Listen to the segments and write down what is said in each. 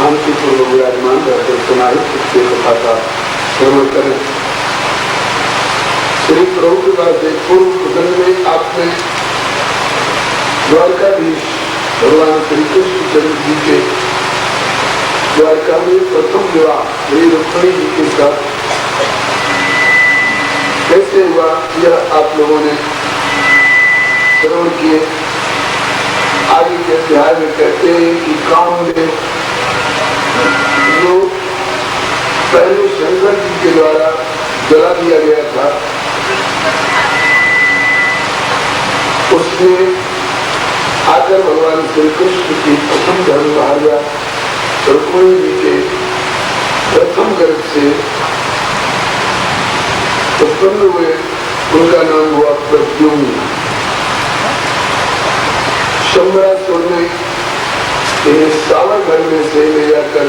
शांतिपूर्वक सुनाई, उसके कथा का श्रवण करें। श्री प्रभुपाद के पूर्व प्रसंग में आपने द्वारकाधीश भगवान श्री कृष्ण चंद्र जी के द्वारका में प्रथम विवाह श्री रुक्मिणी जी के साथ कैसे हुआ, यह आप लोगों ने श्रवण किए। आगे के अध्याय में कहते हैं कि कामदेव जो पहले शंकर जी के द्वारा जला दिया गया था, उसने आकर भगवान श्री कृष्ण की प्रथम धर्म भार्या रुक्मिणी जी के प्रथम गर्भ से उत्पन्न हुए, उनका नाम हुआ प्रद्युम्न। शंबरासुर ने इन्हें सावर घर में से ले जाकर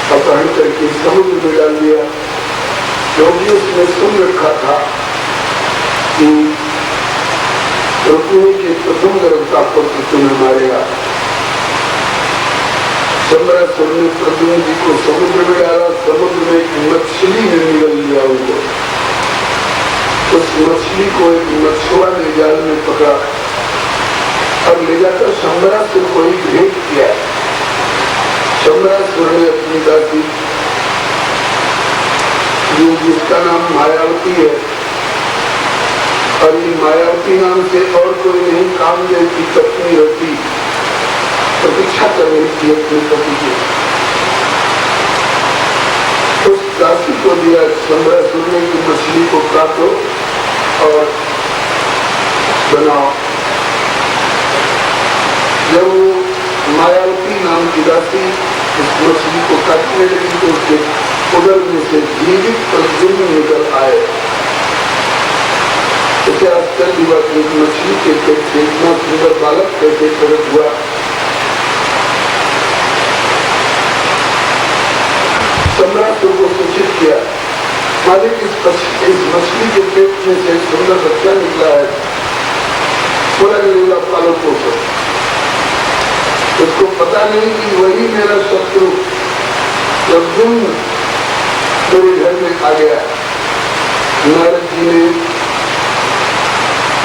अपहरण करके समुद्र में डाल दिया, क्योंकि उसने सुन रखा था कि रुक्मिणी के प्रथम गर्भ का पुत्र तुम्हें मारेगा। शंबरासुर ने प्रद्युम्न जी को समुद्र में डाला, समुद्र में एक मछली ने निगल लिया उनको। उस मछली को एक मछुआ ने जाल में पकड़ा और ले जाकर शंबरासुर को ही भेंट किया। शंबरासुर ने अपनी दासी, जिसका नाम मायावती है, और ये मायावती नाम से और कोई नहीं, कामदेव की पत्नी रति प्रतीक्षा कर रही थी अपने पति की, उस दासी को दिया शंबरासुर ने कि मछली को काटो और बनाओ। जब वो मायावती नाम की दासी इस मछली को काटने लगी तो उसके उदर में से जीवित प्रद्युम्न निकल आए। इसे आश्चर्य हुआ कि मछली के पेट से इतना सुंदर बालक कैसे प्रकट हुआ। शंबरासुर को सूचित किया, मालिक इस मछली के पेट में से सुंदर बच्चा निकला है, पूरा लीला पालो पोषो। उसको पता नहीं कि वही मेरा शत्रु प्रद्युम्न मेरे घर में आ गया। नारद जी ने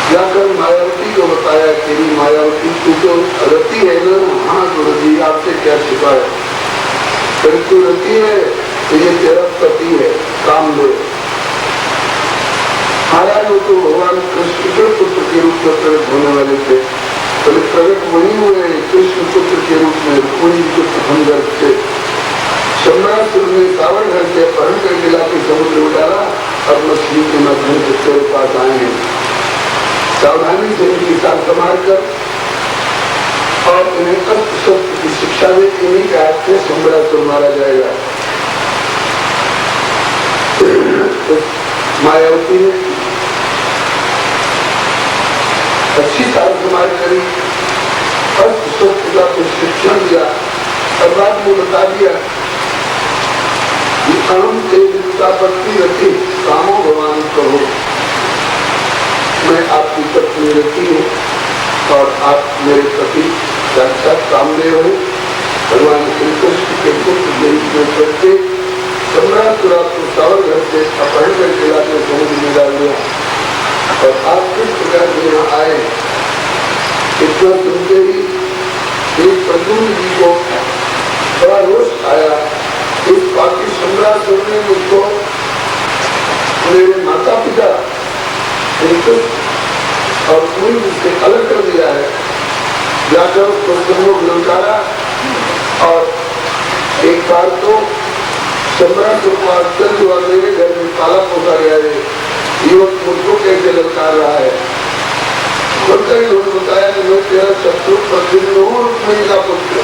जाकर मायावती को बताया कि मायावती तू तो रति है ना? हाँ गुरु जी, आपसे क्या छिपा है? फिर तू रति है तो ये तेरा पति है कामदेव। महाराज वो तो भगवान कृष्ण के पुत्र के रूप में प्रकट होने वाले थे, बोले प्रकट वही हुए कृष्ण पुत्र के रूप में रुक्मिणी के प्रथम गर्भ से। शंबरासुर ने सावर घर से अपहरण करके लाके समुद्र में डाला और मछली के माध्यम से तेरे पास आए हैं। सावधानी से इनकी साथ संभाल कर और इन्हें अस्त्र शस्त्र की शिक्षा दे, इन्हीं के हाथ से शंबरासुर मारा जाएगा। मायावती ने अच्छी साथ संभाल करी, अस्त्र शस्त्र का कुछ शिक्षण दिया और बाद में बता दिया कि अहम तेजता पत्नी रति कामो भगवान कहो, मैं आपकी पत्नी रति हूँ और आप मेरे पति साक्षात कामदेव हो। भगवान श्री कृष्ण के पुत्र देश में करके शंबरासुर को सावर घर से अपहरण करके लाकर समुद्र में डाल दिया और आप किस प्रकार से यहाँ आए। इतना सुनते ही एक प्रद्युम्न जी को बड़ा रोष आया। इस बाकी शंबरासुर ने मुझको मेरे माता पिता और कोई मुझसे अलग कर दिया है। जाकर उसको सम्मुख ललकारा और एक बार तो शंबरासुर को आश्चर्य हुआ, मेरे घर में पाला पोसा गया है, युवक मुझको कैसे ललकार रहा है। कई लोग बताया कि मैं तेरा शत्रु प्रद्युम्न हूँ, रुक्मिणी का पुत्र।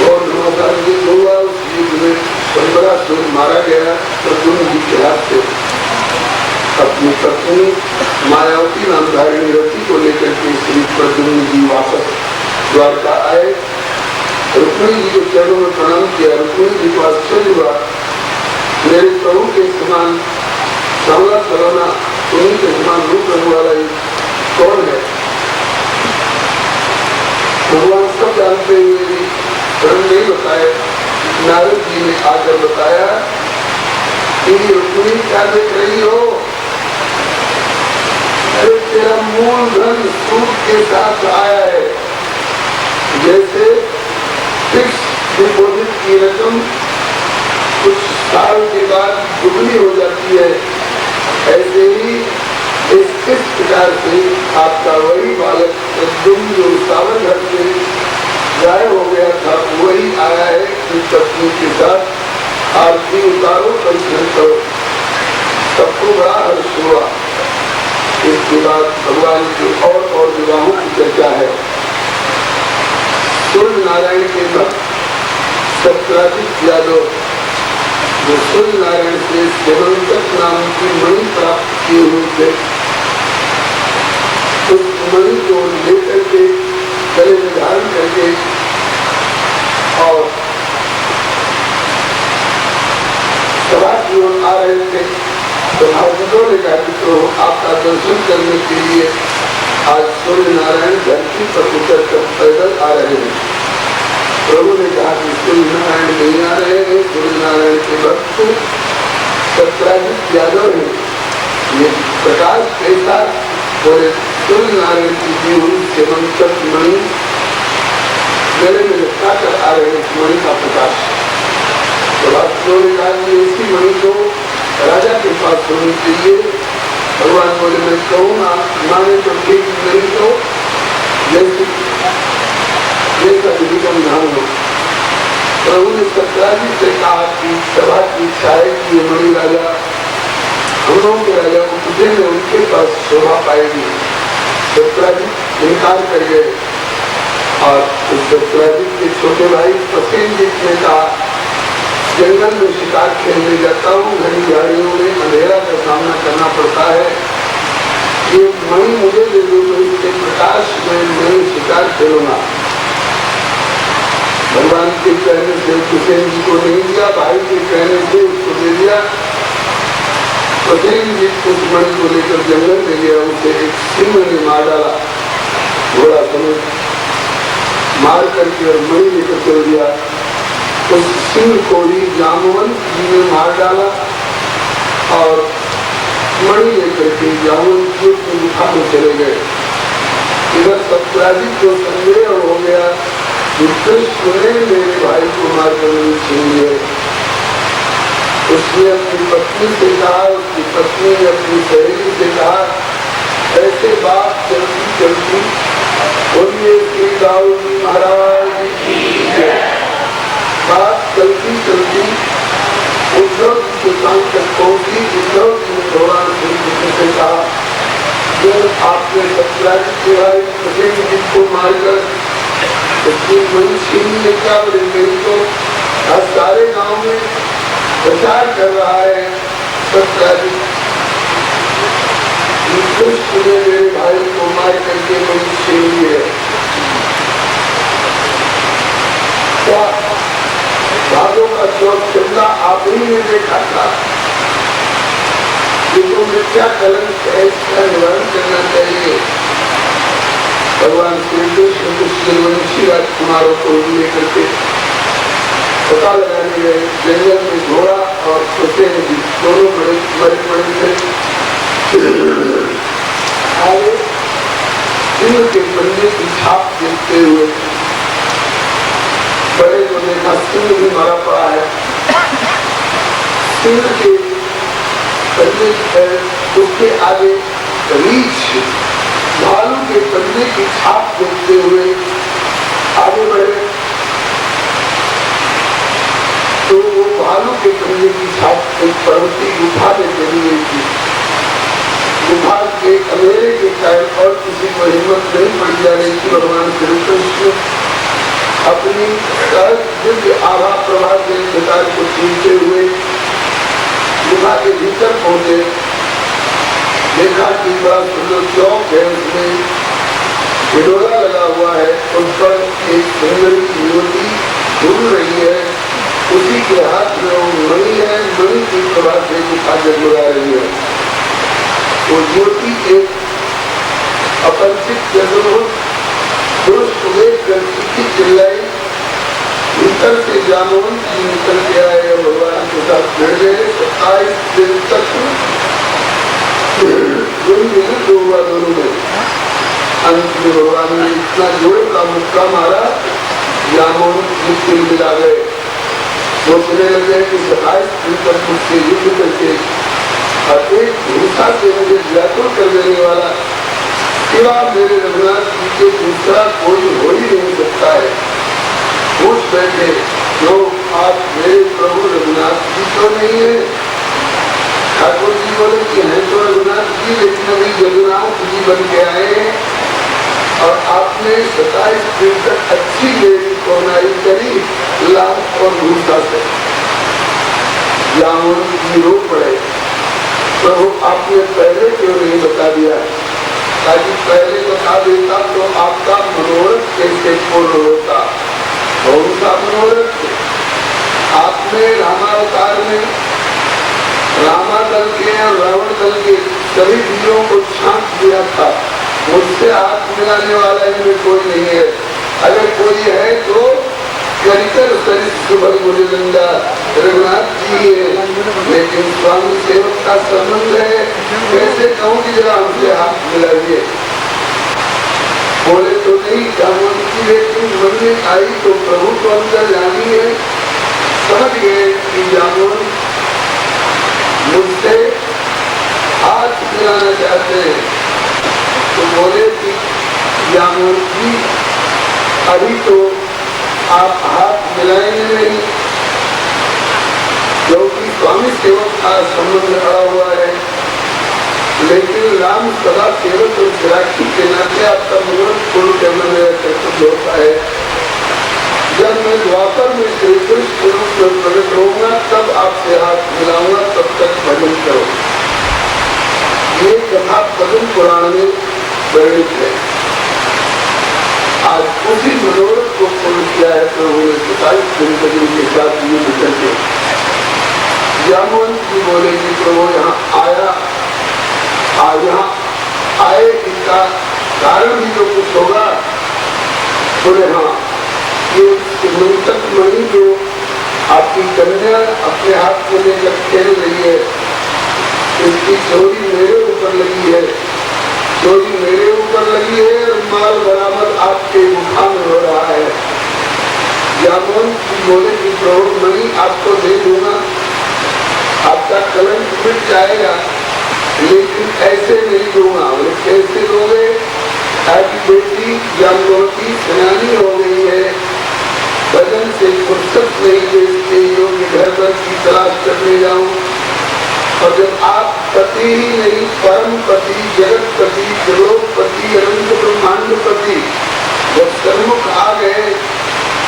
और नमस्कार जी हुआ, उस युद्ध में शंबरासुर मारा गया प्रद्युम्न जी के हाथ से। अपनी पत्नी मायावती नामधारिणी रति को लेकर के श्री प्रद्युम्न जी वापस द्वारका आए। रुक्मिणी जी के चरणों में प्रणाम किया। रुक्मिणी जी को आश्चर्य हुआ, मेरे प्रभु के समान सामना सलाना उन्हीं के समान रूप रखने वाला कौन है? भगवान सब जानते हुए भी धर्म नहीं बताए, नारद जी ने आकर बताया कि रुक्मिणी क्या देख रही हो? अरे तेरा मूलधन सूद के साथ आया है। जैसे फिक्स डिपॉजिट की रकम कुछ साल के बाद दुगनी हो जाती है, ऐसे ही इस प्रकार से आपका वही बालक तुम जो सावन घर से गायब हो गया था वही आया है कि पत्नी के साथ आरती उतारो, दर्शन करो। सबको बड़ा हर्ष हुआ। इसके बाद भगवान के और विवाहों की चर्चा है। सूर्य नारायण के भक्त सत्राजित यादव जो सूर्य नारायण से सेवंतक नाम की मणि प्राप्त किए हुए थे, उस मणि को लेकर के गले में धारण करके और सभा की ओर आ रहे थे, तो भागवतों ने कहा कि तो आपका दर्शन करने के लिए आज सूर्य नारायण धरती पर उतर कर पैदल आ रहे हैं। प्रभु ने कहा कि सूर्य नारायण नहीं आ रहे हैं, सूर्य नारायण के भक्त सत्राजित यादव है। ये प्रकाश कैसा? बोले सूर्य नारायण की दी हुई सेवंतक मणि गले में लटका कर आ रहे हैं, मणि का प्रकाश। तो भक्तों ने कहा कि इसी मणि को राजा के पास होनी चाहिए। भगवान बोले मैं कहूँगा, माने तो ठीक, नहीं तो जैसा विधिकम ध्यान हो। प्रभु ने सत्राजित से कहा कि सभा की इच्छा है कि ये मणि राजा हम लोगों के राजा को पूछे में उनके पास शोभा पाएगी। सत्राजित इनकार कर गए और सत्राजित के छोटे भाई प्रसेनजीत ने कहा जंगल में शिकार खेलने जाता हूँ, घनी झाड़ियों में अंधेरा का सामना करना पड़ता है, ये मणि मुझे दे दो तो इसके प्रकाश में मैं शिकार खेलूंगा। भगवान के कहने से हुसैन जी को नहीं दिया, भाई के कहने से उसको दे दिया। हुसैन जी उस मणि को लेकर जंगल में गया, उसे एक सिंह ने मार डाला, घोड़ा समेत मार करके और मणि लेकर चल दिया। उस सिंह को ही जामवंत जी ने मार डाला और मणि लेकर के जामवंत जी की गुफा में चले गए। इधर सत्राजित को संदेह हो गया कि कृष्ण ने मेरे भाई को मारकर मणि छीन लिए। उसने अपनी पत्नी से कहा, उसकी पत्नी ने अपनी सहेली से कहा, ऐसे बात चलती चलती बोलिए श्री दाऊ जी महाराज की बात चलती चलती उद्धव जी के कान तक पहुंची। उद्धव जी ने भगवान श्री कृष्ण से कहा, जब आपने सत्राजित के भाई प्रसेनजीत को मारकर उसकी मणि छीन ले, क्या बोले? मेरी तो सारे गांव में प्रचार कर रहा है सत्राजित कृष्ण ने मेरे भाई को मार करके मणि छीन ली है। क्या भागों का चौक चंदा आप ही ने देखा था? तो मिथ्या कलंक है, इसका निवारण करना चाहिए। भगवान श्री कृष्ण कुशलवंशी राजकुमारों को लेकर के पता लगाने गए। जंगल में घोड़ा और हुसैन जी दोनों बड़े थे। आगे सिंह के बंदे की छाप देखते हुए बड़े को देखा, सिंह भी मरा पड़ा है। सिंह के बंदे उसके आगे रीछ भालू के बंदे की छाप देखते हुए आगे बढ़े, तो वो भालू के बंदे की छाप एक पर्वतीय गुफा में चली गई थी। गुफा के अंधेरे के कारण और किसी को हिम्मत नहीं पड़ जा रही थी। भगवान श्री कृष्ण अपनी दिव्य आभा प्रभा के अंधकार को छीनते हुए गुफा के भीतर पहुंचे। देखा कि बड़ा सुंदर चौक है, उसमें ढिढोरा लगा हुआ है, उस पर एक सुंदर युवती घूम रही है, उसी के हाथ में वो मणि है, मणि की प्रभा से गुफा जगमगा रही है। वो युवती एक अपरिचित पुरुष को लेकर चिल्लाई, भीतर से जामवंत जी निकल के आए और भगवान के साथ मिल गए। 27 दिन तक जो हुआ दोनों में, अंत में भगवान ने इतना जोर का मुक्का मारा, जामवंत जी तिल मिला गए। सोचने लगे कि 27 दिन तक मुझसे युद्ध करके और एक हिंसा से मुझे व्याकुल कर देने वाला सिवा मेरे रघुनाथ जी के दूसरा कोई हो ही नहीं सकता है। पूछ बैठे जो आप मेरे प्रभु रघुनाथ जी तो नहीं है। ठाकुर जी बोले कि हैं तो रघुनाथ जी, लेकिन अभी जगन्नाथ जी बन के आए हैं और आपने 27 दिन तक अच्छी देवी को नाई करी लाभ और भूसा से। जामवंत जी रो पड़े, प्रभु आपने पहले क्यों नहीं बता दिया? ताकि पहले बता देता तो आपका मनोरथ कैसे पूर्ण होता। कौन सा मनोरथ? आपने रामावतार में रामा दल के और रावण दल के सभी वीरों को छांट दिया था। मुझसे हाथ मिलाने वाला इनमें कोई नहीं है। अगर कोई है तो मुझे गंगा रघुनाथ जी है, लेकिन स्वामी सेवक का संबंध है, कैसे कहूँ कि जरा हमसे हाथ मिलाइए। बोले तो नहीं जामवंत जी, लेकिन मन में आई तो प्रभु को अंदर जानी है। समझ गए कि जामवंत मुझसे हाथ मिलाना चाहते हैं, तो बोले कि जामवंत जी अभी तो आप हाथ मिलाएंगे नहीं, क्योंकि स्वामी सेवक का संबंध अड़ा हुआ है, लेकिन राम सदा सेवक और गिराकी के नाते आपका मनोरथ पूर्ण करना मेरा कर्तव्य होता है। जब मैं द्वापर में श्री कृष्ण रूप में प्रकट होऊंगा तब आपसे हाथ मिलाऊंगा, तब तक भजन करो। ये कथा पद्म पुराण में वर्णित है। आज उसी मनोरथ को पूर्ण किया है प्रभु ने 27 दिन तक के साथ युद्ध करके। जामवंत जी बोले कि प्रभु यहाँ आया, आज यहाँ आए इसका कारण भी तो कुछ होगा। बोले हाँ, ये मंतक मणि जो आपकी कन्या अपने हाथ में लेकर खेल रही है, इसकी चोरी मेरे ऊपर लगी है, चोरी मेरे ऊपर लगी है और माल बरामद आपके गुफा में हो रहा है। जामवंत जी बोले कि प्रभु मणि आपको दे दूंगा, आपका कलंक मिट जाएगा, लेकिन ऐसे नहीं दूंगा। बोले कैसे दोगे? आपकी बेटी जामवंती सेनानी हो गई है, भजन से फुर्सत नहीं देते योग्य घर पर की तलाश करने जाऊं, और जब आप पति ही नहीं परम पति, जगत पति, जगोपति, अनंत ब्रह्मांड पति जब सन्मुख आ गए,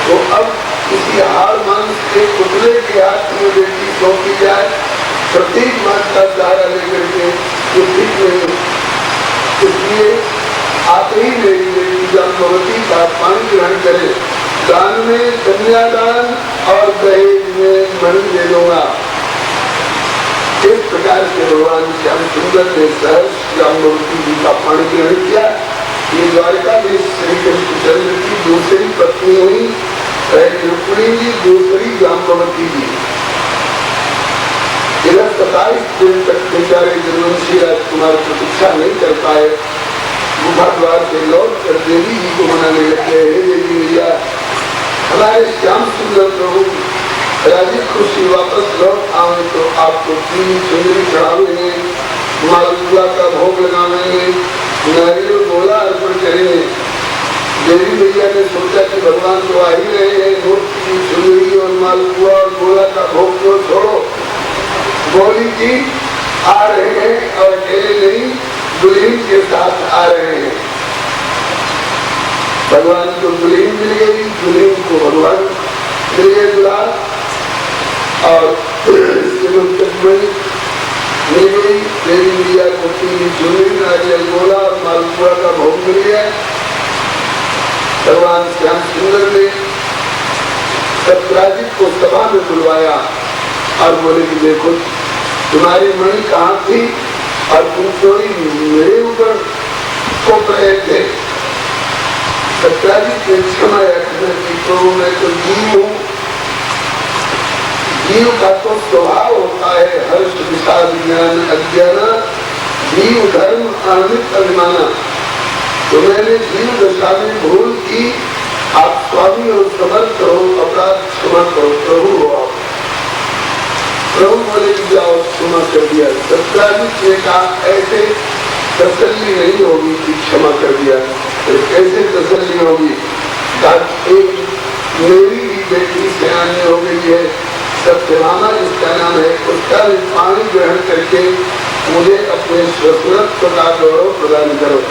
तो अब किसी हार मांस के पुतले के हाथ में बेटी सौंपी जाए, प्रत्येक बात का सहारा लेकर के तो ठीक नहीं। इसलिए आप ही मेरी बेटी जामवती का पानी ग्रहण करें, दान में कन्यादान और दहेज में मणि दे दूंगा। इस प्रकार से भगवान श्याम सुंदर ने सहज जामवती जी का पाणी ग्रहण किया। ये द्वारका में श्री कृष्णचंद्र की दूसरी पत्नी हुई, पहली रुक्मिणी जी, दूसरी जामवती जी। इधर 27 दिन तक बेचारे जन्मवंशी राजकुमार प्रतीक्षा नहीं कर पाए, गुफा द्वार से लौट कर देवी जी को मनाने लगे, हे देवी भैया हमारे श्याम सुंदर प्रभु राजी खुशी वापस लौट आए तो आपको 3 सुंदरी चढ़ावेंगे, मालपुआ का भोग लगावेंगे, नारियल गोला अर्पण करेंगे। देवी भैया ने सोचा कि भगवान तो आ ही रहे हैं, मूर्ति सुंदरी और मालपुआ और गोला का भोग तो छोड़ो। बोली कि आ रहे हैं और अकेले नहीं, दुल्हन के साथ आ रहे हैं। भगवान को दुल्हन मिल गई, दुल्हन को भगवान मिल गए दुल्हा, और मिल गई। देवी मैया को 3 चुनरी, नारियल गोला और मालपुआ का भोग मिल गया। भगवान श्याम सुंदर ने सत्यराजित को सभा में बुलवाया और बोले कि देखो तुम्हारी मणि कहाँ थी और तुम चोरी मेरे ऊपर थोप रहे थे। सत्यराजित ने क्षमा याचना की, प्रभु मैं तो जीव हूँ, जीव का तो स्वभाव होता है हर्ष विषाद ज्ञान अज्ञान, जीव धर्म अनित अभिमाना। तो मैंने जीव दशा में भूल की, आप स्वामी और समर्थ हो, अपराध क्षमा करो, प्रभु हो आप। प्रभु बोले जाओ क्षमा कर दिया। सत्याजित ने कहा ऐसे तसल्ली नहीं होगी कि क्षमा कर दिया, तो कैसे तसल्ली होगी? एक मेरी भी बेटी सयानी हो गई है, सत्यभामा जिसका नाम है, उसका भी पानी ग्रहण करके मुझे अपने स्वतंत्रत्व का गौरव प्रदान करो।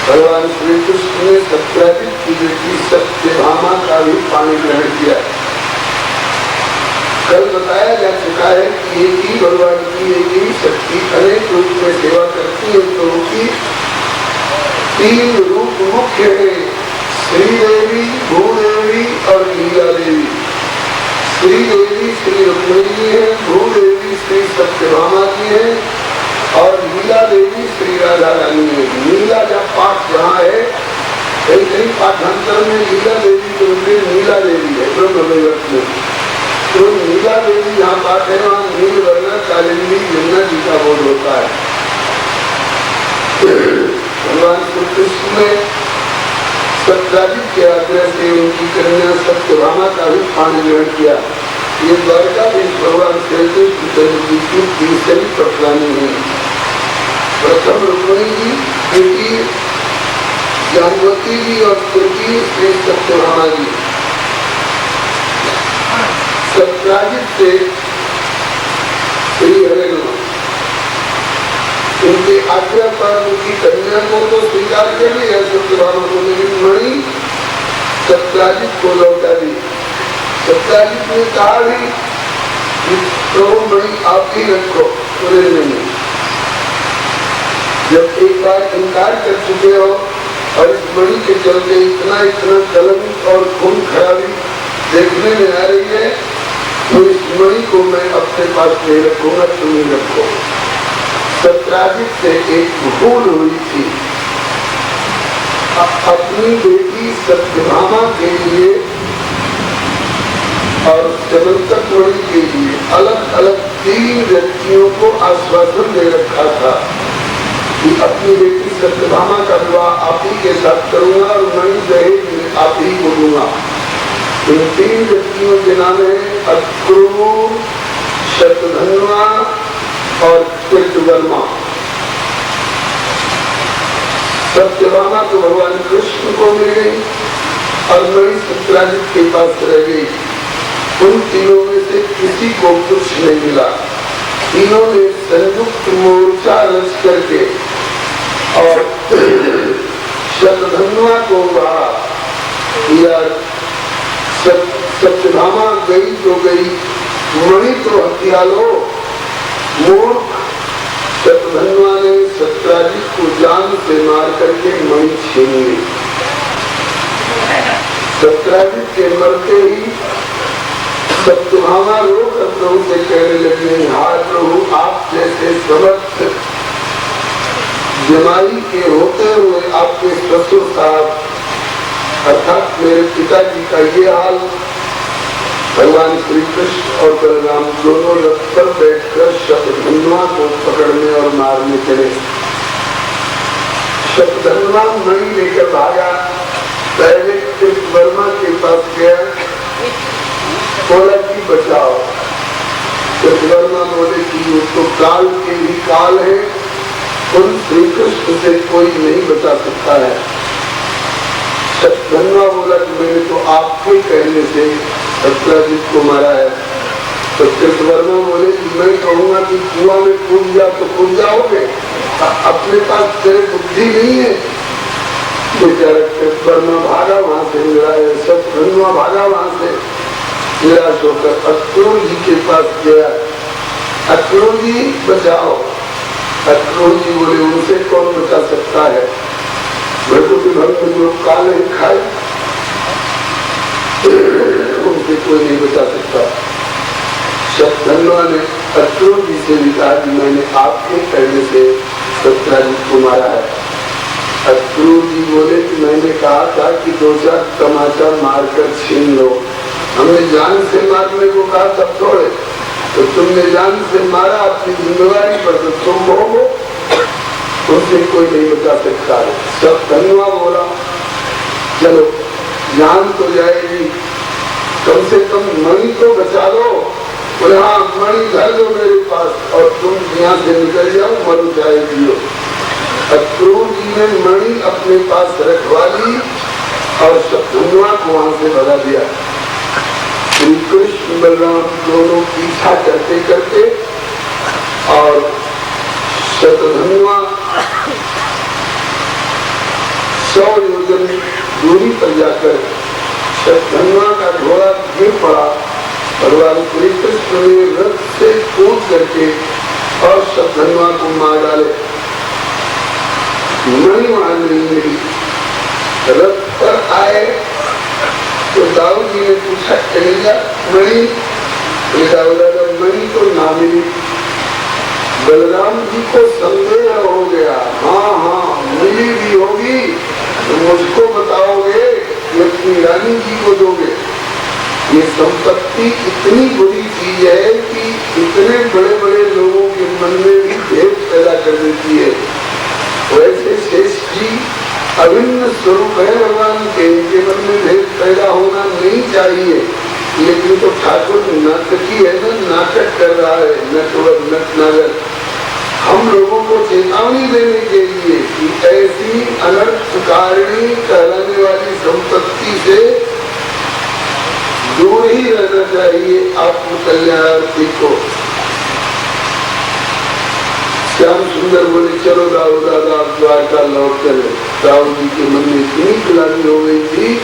भगवान श्री कृष्ण ने सत्याजित की बेटी सत्यभामा का भी पानी ग्रहण किया। कल बताया जा चुका है कि एक ही भगवान की एक ही शक्ति अनेक रूप में सेवा करती है, तो उनकी 3 रूप मुख्य है, श्रीदेवी, भूदेवी और लीला देवी। श्रीदेवी श्री रुक्मिणी जी है, भूदेवी श्री सत्यभामा जी है और लीला देवी श्री राधा रानी है। लीला का पाठ जहाँ है, कई कई पाठांतर में लीला देवी के रूप नीला देवी है ब्रह्मवैवर्त में। तो नीला देवी जहाँ पाठ है वहाँ नील वर्ण कालिंदी यमुना जी का बोध होता है। भगवान श्री कृष्ण ने सत्याजित के आग्रह से उनकी कन्या सत्यभामा का भी पानी ग्रहण किया। ये द्वारका भी भगवान श्री कृष्ण जी की तीसरी पटरानी है। प्रथम रुक्मिणी जी, द्वितीय जाम्बवती जी और तृतीय श्री सत्यभामा जी। सत्याजित से श्री हरे उनके आज्ञा पर उनकी कन्या को तो स्वीकार कर लिया सत्यभामा को, लेकिन मणि सत्याजित को लौटा दी। सत्याजित ने कहा भी कि प्रभु मणि आप ही रखो, पूरे नहीं। जब एक बार इनकार कर चुके हो और इस मणि के चलते इतना कलंक और खून खराबी देखने में आ रही है, तो इस मणि को मैं अपने पास नहीं रखूंगा, तुम ही रखो। सत्याजित से एक भूल हुई थी, अपनी बेटी सत्यभामा के लिए और जबलतक मणि के लिए अलग अलग 3 व्यक्तियों को आश्वासन दे रखा था कि अपनी बेटी सत्यभामा का विवाह आप ही के साथ करूंगा और मणि दहेज आप ही को दूंगा। इन 3 व्यक्तियों के नाम है अक्रूर, शतधन्वा और कृतवर्मा। सत्यभामा तो भगवान कृष्ण को मिल गई और मणि सत्याजित के पास रह गई। उन तीनों में से किसी को कुछ नहीं मिला। तीनों ने संयुक्त मोर्चा रच करके और शतधन्वा को कहा यार सत्यभामा गई तो गई, मणि तो हत्या लो। मूर्ख शतधन्वा ने सत्याजित को जान से मार करके मणि छीन ली। सत्याजित के मरते ही सत्यभामा रोकर प्रभु से कहने लगे, हाय प्रभु, आप जैसे समर्थ जमाई के होते हुए आपके ससुर साहब अर्थात मेरे पिताजी का ये हाल। भगवान श्री कृष्ण और बलराम दोनों रथ पर बैठकर शतधन्वा को पकड़ने और मारने चले। शतधन्वा मणि लेकर भागा, पहले कृतवर्मा के पास गया, बोला कि बचाओ। कृतवर्मा बोले कि उसको काल के भी काल है, उन श्री कृष्ण से कोई नहीं बचा सकता है। शतधन्वा बोला कि मैंने तो आपके कहने से सत्याजित को मारा है। तो कृतवर्मा बोले कि मैं कहूँगा कि कुआं में कूद जा तो कूद जाओगे, अपने पास तेरे बुद्धि नहीं है। बेचारा कृतवर्मा भागा वहां से, मिला है शतधन्वा भागा वहां से निराश होकर अक्रूर जी के पास गया। अक्रूर जी बचाओ। अक्रूर जी बोले उनसे कौन बचा सकता है, मैं तो भक्त जो काले खाए उनसे कोई नहीं बचा सकता। शतधन्वा ने अक्रूर जी से भी कहा कि मैंने आपके कहने से सत्याजित को मारा है। अक्रूर जी बोले कि मैंने कहा था कि 2-4 तमाचा मारकर छीन लो, हमने जान से मारने को कहा तब छोड़े, तो तुमने जान से मारा अपनी जिम्मेवारी पर, तो तुम भोगो, उससे कोई नहीं बचा सकता है। सब धन्यवाद बोला, चलो जान तो जाएगी, कम से कम मणि तो बचा लो। बोले हाँ मणि धर दो मेरे पास और तुम यहाँ से निकल जाओ, मर जाएगी। अक्रूर जी ने मणि अपने पास रखवा ली और शत्रुघ्न को वहां से भगा दिया। श्री कृष्ण बलराम दोनों पीछा करते करते और शत्रुघ्न 100 योजन दूरी पर जाकर शत्रुघ्न का घोड़ा गिर पड़ा। भगवान श्री कृष्ण ने रथ से कूद करके और शत्रुघ्न को मार डाले। मणि वहां नहीं मिली। रथ पर आए तो दाऊ जी ने पूछा कन्हैया मणि, दादा मणि तो ना मिली। बलराम जी को संदेह हो गया, हाँ हाँ मिली भी होगी तो मुझको बताओगे कि अपनी रानी जी को दोगे। ये संपत्ति इतनी बुरी चीज है कि इतने बड़े बड़े लोगों के मन में भी भेद पैदा कर देती है। वैसे शेष जी अभिन्न स्वरूप है भगवान के, इनके मन में भेद पैदा होना नहीं चाहिए, लेकिन तो ठाकुर नाटकी है ना, नाटक कर रहा है, नटवर नटनागर। हम लोगों को चेतावनी देने के लिए कि ऐसी अनर्थकारिणी कहलाने वाली संपत्ति से दूर ही रहना चाहिए आत्म कल्याणार्थी को। श्याम सुंदर बोले चलो राव दादा आप द्वारका लौट चले। राव जी के मन में इतनी गुलामी हो गई थी,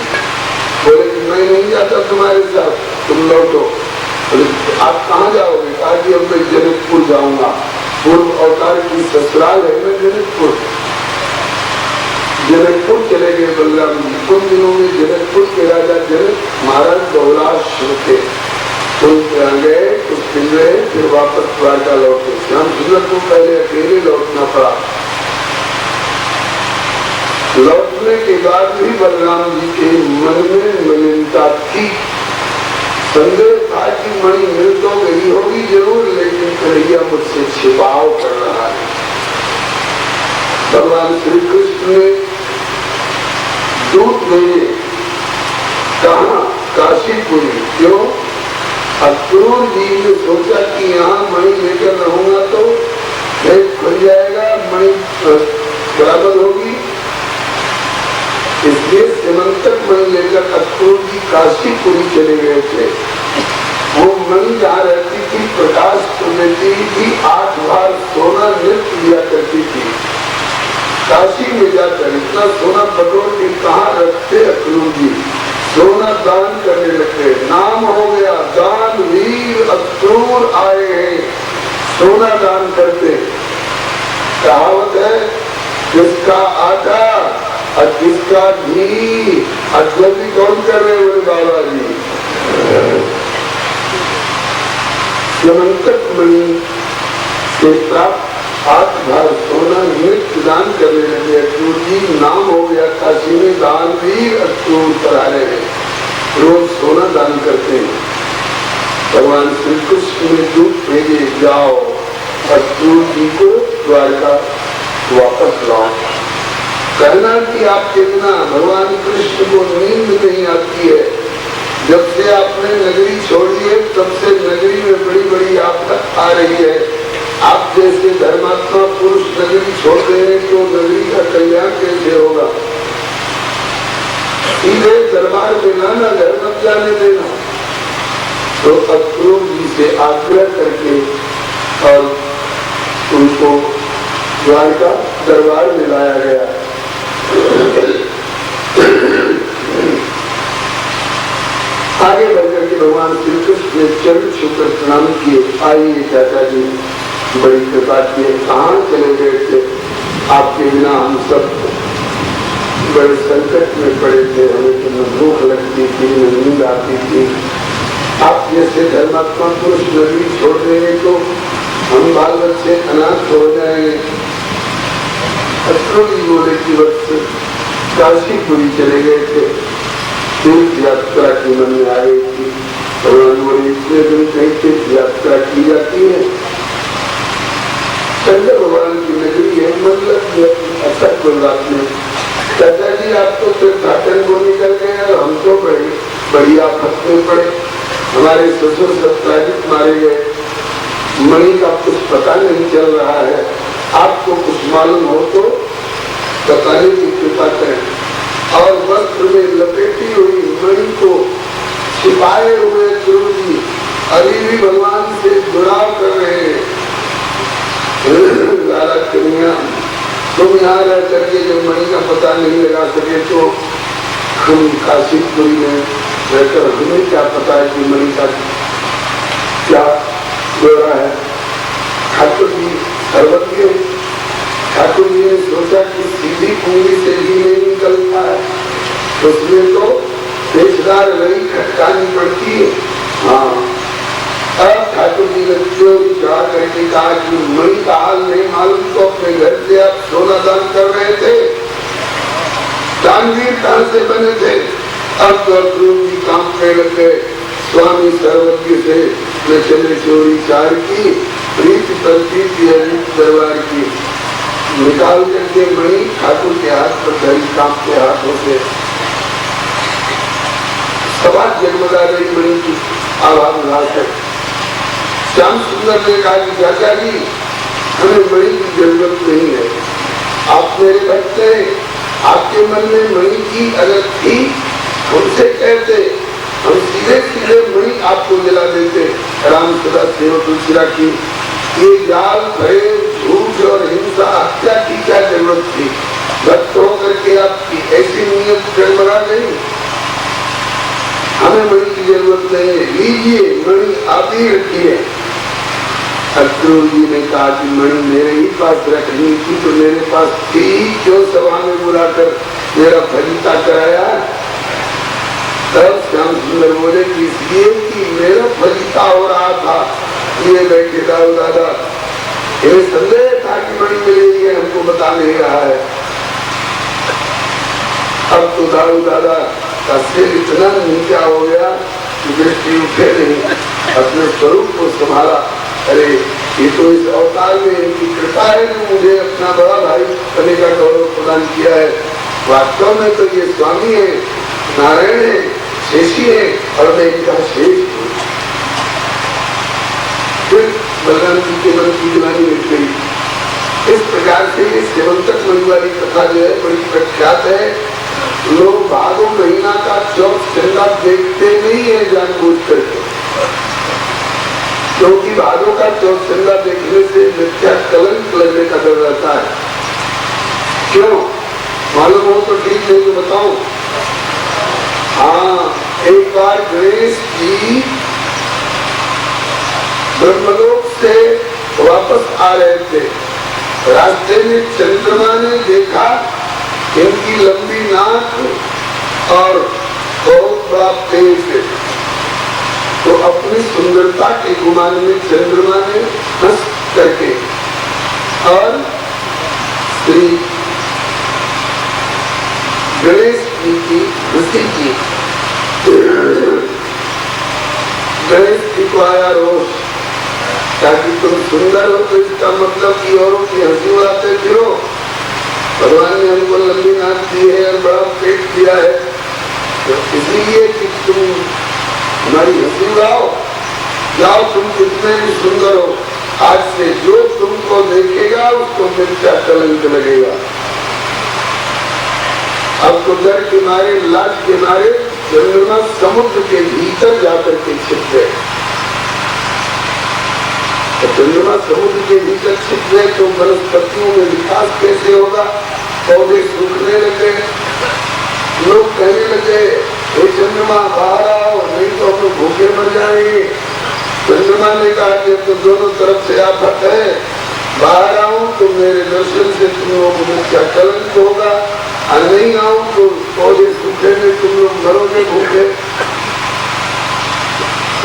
बोले कि मैं नहीं जाता तुम्हारे साथ, तुम लौटो। बोले आप कहाँ जाओगे? कहा कि अब मैं जनकपुर जाऊंगा, पूर्व अवतार की ससुराल है मैं जनकपुर। जनकपुर चले गए बलराम जी। उन दिनों में जनकपुर के राजा जनक महाराज बहुलाश थे, गए कुछ दिन रहे, फिर वापस द्वारका लौटे। श्याम सुंदर को पहले अकेले लौटना पड़ा। लौटने के बाद भी बलराम जी के मन में मलिनता थी, संदेह था कि मणि मिल तो गई होगी जरूर, लेकिन कन्हैया मुझसे छिपाव कर रहा है। भगवान श्री कृष्ण ने दूत भेजे, कहा काशीपुरी। क्यों? अक्रूर जी ने सोचा कि यहाँ मणि लेकर रहूंगा तो भेद खुल जाएगा, मणि बराबर होगी, इसलिए सीमंतक मणि लेकर अक्रूर जी काशीपुरी चले गए थे। वो मणि जहाँ रहती थी प्रकाश प्रमिति भी 8 बार सोना नृत्य लिया करती थी। काशी में जाकर इतना सोना बटोर के कहाँ रखते अक्रूर जी, सोना दान करने लगे। नाम हो गया दान वीर अक्रूर आए हैं, सोना दान करते। कहावत है किसका आटा और किसका घी, अज्ञानी कौन कर रहे बोले बाबा जी। समंतक मणि से प्राप्त 8 बार सोना नृत्य दान करने लगे अक्रूर जी। नाम हो गया काशी में दानवीर अक्रूर करारे हैं, रोज सोना दान करते हैं। भगवान श्री कृष्ण ने दूत भेजे, जाओ अक्रूर जी को द्वारका वापस लाओ। कहना कि आप कितना भगवान कृष्ण को नींद नहीं आती है। जब से आपने नगरी छोड़ी है तब से नगरी में बड़ी बड़ी आफत आ रही है। आप जैसे धर्मात्मा पुरुष नगरी छोड़ रहे हैं तो नगरी का कल्याण कैसे होगा? सीधे दरबार में लाना, घर मत जाने देना। तो अक्रूर जी से आग्रह करके और उनको द्वारका दरबार में लाया गया। आगे बढ़कर के भगवान श्री कृष्ण ने चरण छूकर प्रणाम किए। आइए चाचा जी, बड़ी कृपा किए, कहाँ चले गए थे? आपके बिना हम सब बड़े संकट में पड़े थे, हमें तो न भूख लगती थी न नींद आती थी। आप जैसे धर्मात्मा पुरुष नगरी छोड़ देंगे तो हम बाल बच्चे अनाथ हो जाएंगे। अक्रूर जी बोले कि वक्त काशीपुरी चले गए थे, तीर्थ यात्रा के मन में आ गई थी। और इतने दिन कहीं से यात्रा की जाती है। शंकर भगवान की नगरी है, मतलब ऐसा कोई बात नहीं। चाचा जी आप तो सिर्फ घाटन को निकल गए और हम तो बड़ी आफत में पड़े, हमारे ससुर सत्याजित मारे गए, मणि का कुछ पता नहीं चल रहा है, आपको कुछ मालूम हो तो बताने की कृपा करें। और वस्त्र में लपेटी हुई मणि को छिपाए हुए गुरु जी अभी भी भगवान से जुड़ाव कर रहे हैं। लाला कन्या तुम यहाँ रह करके जब मणि का पता नहीं लगा सके तो हम काशीपुरी में रहकर हमें क्या पता है कि मणि का क्या जोड़ा है। ठाकुर जी सर्वज्ञ, ठाकुर जी ने सोचा कि सीधी कुंडी से ही नहीं निकलता है, उसमें तो पेचदार रही खटकानी पड़ती है। हाँ, अब ठाकुर जी ने चढ़ा करके कहा कि मणि का हाल नहीं मालूम तो अपने घर से आप सोना दान कर रहे थे, दानवीर कहां से बने थे। अब तो गुरु जी काम पे लग गए, स्वामी सर्वज्ञ से मैं चले चोरी चार की प्रीति प्रतीति है दरबार की, निकाल करके मणि ठाकुर के हाथ पर धरी काम के हाथों से सवाल जन्मदा रही मणि की आवाज उड़ाकर। श्याम सुंदर ने कहा कि चाचा जी हमें मणि की जरूरत नहीं है, आप मेरे भक्त हैं, आपके मन में मणि की अगर थी हमसे कहते, हम सीधे सीधे मणि आपको दिला देते। राम सदा सेवा तुलसीरा की ये जाल भय झूठ और हिंसा हत्या की क्या जरूरत थी। भक्त होकर के आपकी ऐसी नियत जन्मरा गई, हमें मणि की जरूरत नहीं है, लीजिए मणि आप ही रखिए। गुरु जी ने कहा कि मणि मेरे ही पास रखनी थी तो मेरे पास थी, क्यों सभा में बुलाकर मेरा फलिता कराया। तब श्याम सुंदर बोले कि इसलिए कि मेरा फलिता हो रहा था, ये बैठे दाऊ दादा ये संदेह था कि मणि मिलेगी, हमको बता नहीं रहा है। अब तो दाऊ दादा का सिर इतना नीचा हो गया कि दृष्टि उठे नहीं, अपने स्वरूप को संभाला। अरे ये तो इस अवतार में इनकी कृपा है जो मुझे अपना बड़ा भाई बने का गौरव प्रदान किया है। वास्तव में तो ये स्वामी है, नारायण है, शेषी है और मैं इनका शेष हूँ। फिर बलराम जी के मन की दीवानी मिट गई। इस प्रकार से ये सेवंतक मणि वाली कथा जो है बड़ी प्रख्यात है। लोग भादों महीना का चौथ चंदा देखते नहीं है जानबूझ करके, क्योंकि भादों का चौथ चंदा देखने से मिथ्या कलंक लगने का डर रहता है। क्यों मालूम हो तो ठीक है तो बताओ। हाँ, एक बार गणेश जी ब्रह्मलोक से वापस आ रहे थे, रास्ते में चंद्रमा ने देखा इनकी लंबी नाक और बहुत बड़ा पेट, तो अपनी सुंदरता के गुमान में चंद्रमा ने हंस करके और श्री गणेश जी की हंसी की। गणेश जी को आया रोष, ताकि तुम सुंदर हो तो इसका मतलब कि औरों की हंसी उड़ाते फिरो। भगवान ने हमको लंबी नाक दी है और बड़ा पेट दिया है, तो इसलिए कि तुम हमारी हंसी उड़ाओ, जाओ तुम कितने भी सुंदर हो, आज से जो तुमको देखेगा उसको मिथ्या कलंक लगेगा। अब तो डर के मारे लाज के मारे चंद्रमा समुद्र के भीतर जाकर के छिप गए। तो चंद्रमा समुद्र के भीतर छिप गए तो वनस्पतियों में विकास कैसे होगा, पौधे सूखने लगे, लोग कहने लगे हे चंद्रमा बाहर आओ नहीं तो हम लोग भूखे मर जाएंगे। चंद्रमा ने कहा कि तो दोनों तरफ से आफत है, बाहर आऊं तो मेरे दर्शन से तुम लोगों को क्या कलंक होगा, और नहीं आऊं तो पौधे सूखे में तुम लोग मरोगे भूखे।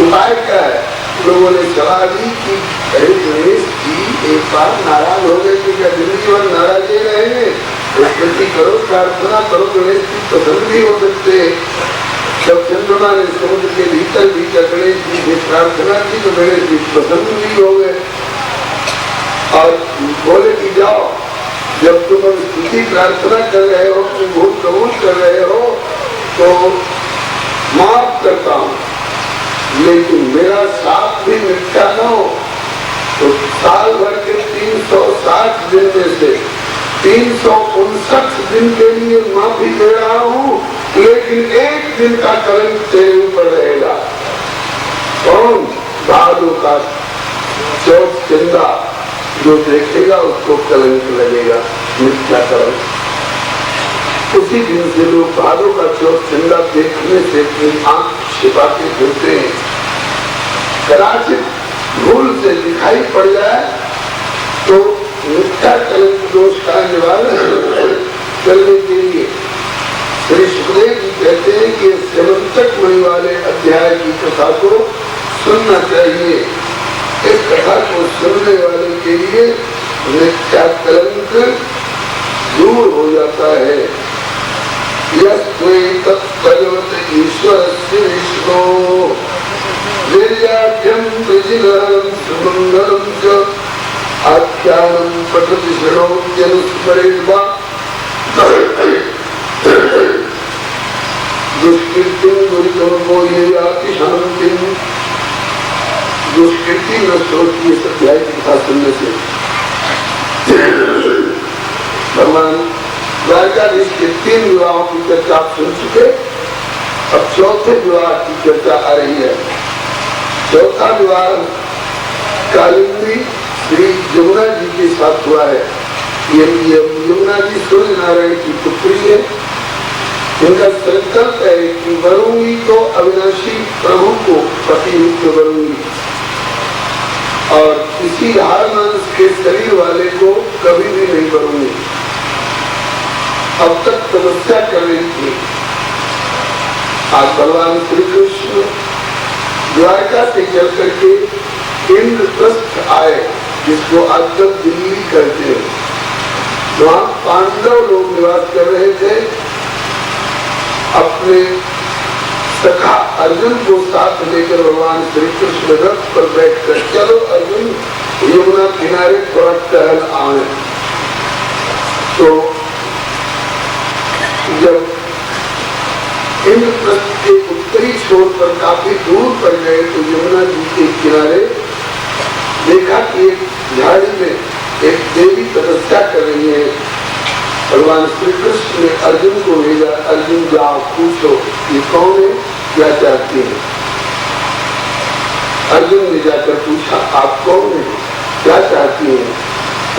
उपाय क्या है? लोगों ने सलाह दी कि अरे गणेश जी एक बार नाराज हो गए कि क्या जिंदगी भर नाराज ही रहेंगे, प्रति करो प्रार्थना करो, गणेश जी पसंद भी हो सकते हैं। जब चंद्रमा ने समुद्र के भीतर भी गणेश जी प्रार्थना की तो मेरे जी प्रसन्न भी हो गए और बोले कि जाओ, जब तुम स्तुति प्रार्थना कर रहे हो, तुम भूल कबूल कर रहे हो तो माफ करता हूँ, लेकिन मेरा साथ भी मिथ्या न हो। तो साल भर के 360 दिन में से 359 दिन के लिए माफी दे रहा हूँ, लेकिन एक दिन का कलंक तेरे ऊपर रहेगा। कौन? भादों का चौथ चंदा जो देखेगा उसको कलंक लगेगा, मिथ्या कलंक। उसी दिन से लोग भादों का चौथ चंदा देखने से अपनी आंख छिपा के फिरते हैं। कदाचित भूल से दिखाई पड़ जाए तो मिथ्या कलंक दोष का निवारण करने के लिए श्री सुखदेव जी कहते हैं कि सेवंतक मणि वाले अध्याय की कथा को सुनना चाहिए। इस कथा को सुनने वाले के लिए मिथ्या कलंक दूर हो जाता है। तत्परवत ईश्वर से विष्णु वीर्याढ्यं प्रजिनरं सुमंगलं च आख्यानं पठति शृणोत्यनुस्मरेद्वा दुष्कृतिं दुरितमो ये याति शान्तिं। दुष्कृति नष्ट होती है अध्याय की कथा सुनने से। भगवान द्वारकाधीश के 3 विवाहों की चर्चा आप सुन चुके, अब चौथे विवाह की चर्चा आ रही है। चौथा विवाह कालिंदी श्री यमुना जी के साथ हुआ है। ये यमुना जी सूर्य नारायण की पुत्री है। इनका संकल्प है कि वरूंगी तो अविनाशी प्रभु को पति रूप में वरूंगी और किसी हार मांस के शरीर वाले को कभी भी नहीं वरूंगी। अब तक तपस्या कर रही थी। आज भगवान श्री कृष्ण द्वारका से चल करके इंद्रप्रस्थ आए, जिसको आजकल दिल्ली कहते हैं। वहाँ पांडव लोग निवास कर रहे थे। अपने सखा अर्जुन को साथ लेकर भगवान श्री कृष्ण रथ पर बैठकर, चलो अर्जुन यमुना किनारे थोड़ा टहल आए। तो जब इंद्रप्रस्थ के उत्तरी छोर पर काफी दूर पर गए तो यमुना जी के किनारे देखा कि एक झाड़ी में एक देवी तपस्या कर रही है। भगवान श्री कृष्ण ने अर्जुन को भेजा, अर्जुन जाओ पूछो ये कौन है, क्या चाहती है। अर्जुन ने जाकर पूछा आप कौन है, क्या चाहती है।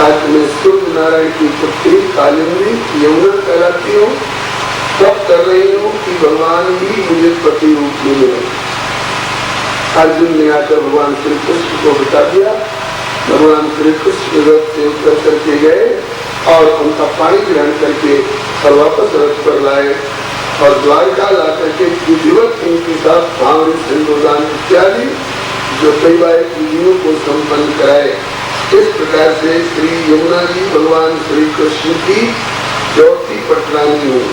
आज मैं सूर्य नारायण की पुत्री कालिंदी यमुना कहलाती हूँ, तब कर रही हूँ कि भगवान ही मुझे पति रूप में मिले। अर्जुन ने आकर भगवान श्री कृष्ण को बता दिया। भगवान श्री कृष्ण रथ से उतर करके गए और उनका पानी ग्रहण करके और वापस रथ पर लाए और द्वारका ला करके विधिवत उनके साथ भावरी सिंधुदान इत्यादि जो वैवाहिक विधियों को संपन्न कराए। इस प्रकार से श्री यमुना जी भगवान श्री कृष्ण की चौथी पटरानी हुई।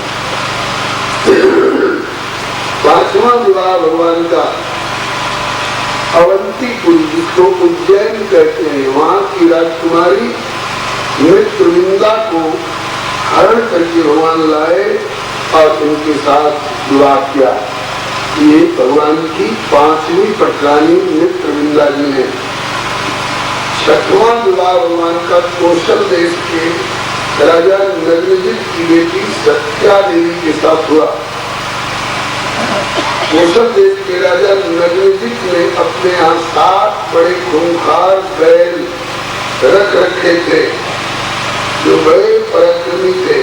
5वां विवाह भगवान का अवंतीपुर, जिसको उज्जैन कहते हैं, वहाँ की राजकुमारी मित्रविंदा को हरण करके भगवान लाए और उनके साथ विवाह किया। ये भगवान की 5वीं पटरानी मित्रविंदा जी है। 6वां विवाह भगवान का कौशल देश के राजा नग्नजित की बेटी सत्या देवी के साथ हुआ। कौशल देश के राजा नग्नजित ने अपने यहाँ 7 बड़े खूंखार बैल रख रखे थे जो बड़े पराक्रमी थे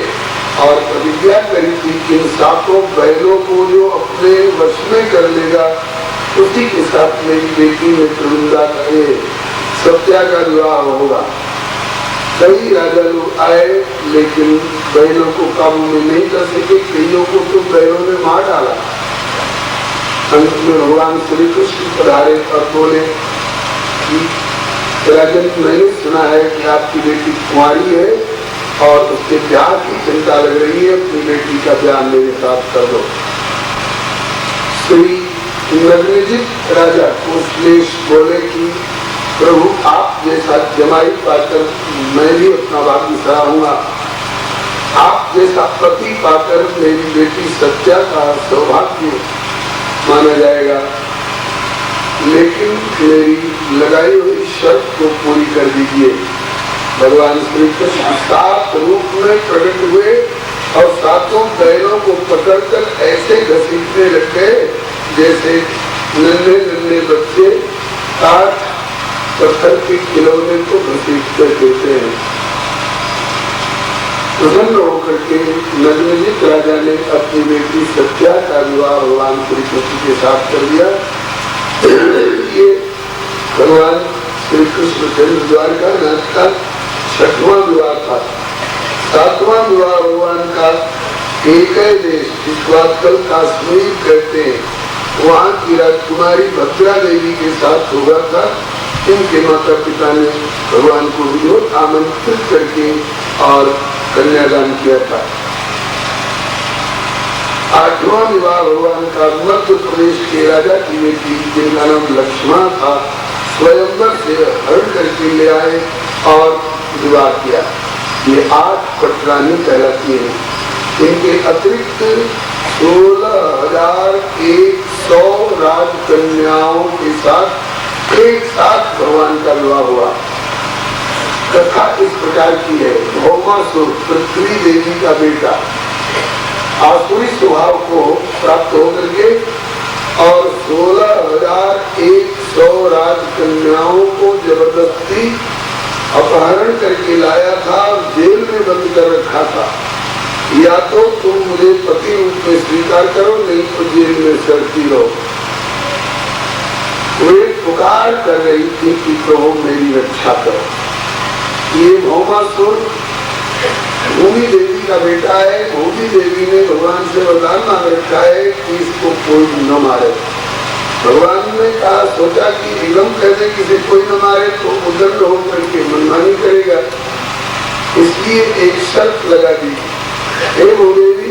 और प्रतिज्ञा करी थी कि इन 7 बैलों को जो अपने वश में कर लेगा उसी के साथ मेरी बेटी मित्रविंदा का सत्या का विवाह होगा। कई राजा लोग आए लेकिन बैलों को काबू में नहीं कर सके, कईयों को तो बैलों ने मार डाला। अंत में भगवान श्री कृष्ण पधारे और बोले कि राजन, मैंने सुना है कि आपकी बेटी कुंवारी है और उसके ब्याह की चिंता लग रही है, अपनी बेटी का ब्याह मेरे साथ कर दो। श्री नग्नजित राजा को श्लेष बोले कि प्रभु आप जैसा जमाई पाकर मैं भी अपना भाग्य सराहूंगा, आप जैसा पति पाकर मेरी बेटी सत्या का सौभाग्य माना जाएगा, लेकिन मेरी लगाई हुई शर्त को पूरी कर दीजिए। भगवान श्री कृष्ण 7 रूप में प्रकट हुए और 7 बैलों को पकड़कर ऐसे घसीटने लग गए जैसे नन्हे नन्हे बच्चे काठ पत्थर के खिलौने को घसीट कर देते हैं। प्रसन्न होकर के नग्नजित राजा ने अपनी बेटी सत्या का विवाह भगवान श्री कृष्ण के साथ कर दिया। ये भगवान श्री कृष्ण चंद्र द्वारका नाथ का 6वां विवाह था। 7वां विवाह भगवान का एक देश जिसको आजकल कश्मीर कहते हैं, वहाँ की राजकुमारी भद्रा देवी के साथ हुआ था। इनके माता पिता ने भगवान को विधिवत आमंत्रित करके और कन्यादान किया था। 8वां विवाह भगवान का मध्य प्रदेश के राजा की बेटी जिनका नाम लक्ष्मण था, स्वयंवर से हरण करके ले आए और विवाह किया। ये 8 पटरानी कहलाती है। इनके अतिरिक्त 16,100 राजकन्याओं के साथ एक साथ भगवान का विवाह हुआ। कथा इस प्रकार की है। भौमासुर पृथ्वी देवी का बेटा आसुरी स्वभाव को प्राप्त होकर के और 16,100 राजकन्याओं को जबरदस्ती अपहरण करके लाया था और जेल में बंद कर रखा था। या तो तुम मुझे पति रूप में स्वीकार करो, नहीं तो जेल में सड़ती रहो। वे पुकार कर रही थी कि प्रभु मेरी रक्षा करो। ये भौमासुर भूमि देवी का बेटा है। भूमि देवी ने भगवान से वरदान मांग रखा है कि इसको कोई न मारे। भगवान ने कहा, सोचा कि निगम कहने किसी कोई न मारे तो उदंड होकर के मनमानी करेगा, इसलिए एक शर्त लगा दी, हे भूदेवी,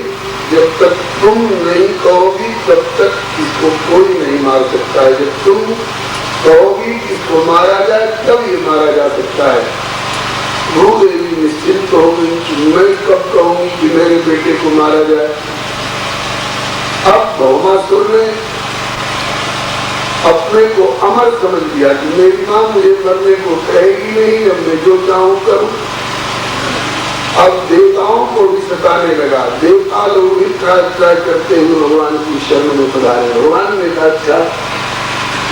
जब तक तुम नहीं कहोगी तब तक इसको कोई नहीं मार सकता है। जब तुम कहोगी कि इसको मारा जाए तब ये मारा जा सकता है। भूदेवी निश्चिंत हो गई कि मैं कब कहूंगी कि मेरे बेटे को मारा जाए। अब भौमासुर ने अपने को अमर समझ लिया कि मेरी माँ मुझे मरने को कहेगी नहीं, अब मैं जो चाहूं करूं। अब देवताओं को भी सताने लगा। देवता लोग भी त्रास करते हुए भगवान की शरण में पधारे। भगवान ने कहा, अच्छा